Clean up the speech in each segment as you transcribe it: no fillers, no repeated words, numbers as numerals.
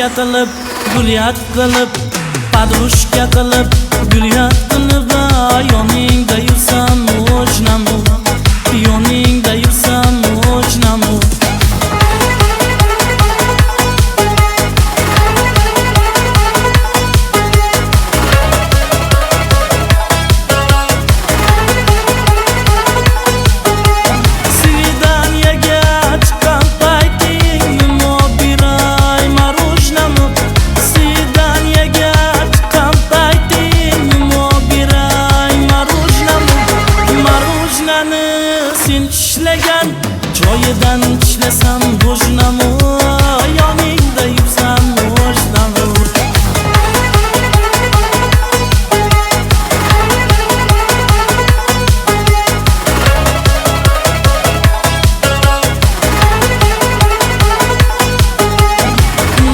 Padrushka qilib, gulyat qilib, padrushka qilib, gulyat qilib, yoningda yursam o'shnamu, yoningda yursam o'shnamu. Sen tishlagan joyidan tishlasam bo'shnamu, yoningda yursam bo'shnamu.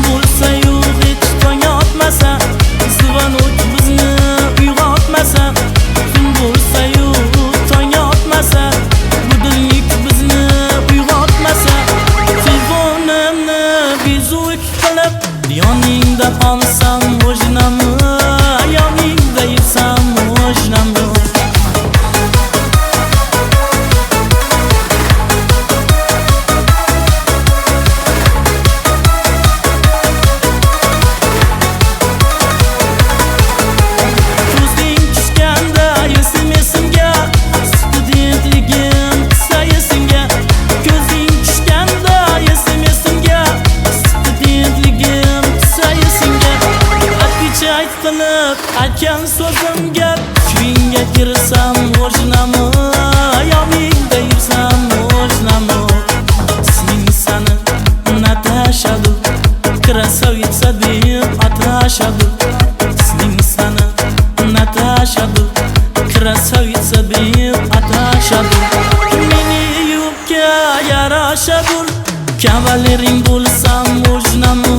Bo'lsa-yu hech tong otmasa, zivanot bizni uyg'otmasa, bo'lsa-yu tong otmasa, yoningda olsam o'shnamu, yoningda yursam o'shnamu. Ko'zing tushganda esimga, studentligim qissa esimga. Ko'zing tushganda esimga, studentligim ayt qilib aytgan so'zimga, tushingga kirsam o'shnamu, yoningda yursam o'shnamu. Seni Natashadur, krasavitsa deb atashadur. Seni Natashadur, krasavitsa deb atashadur. Meni yubga yarashadur, kavalering bo'lsam o'shnamu.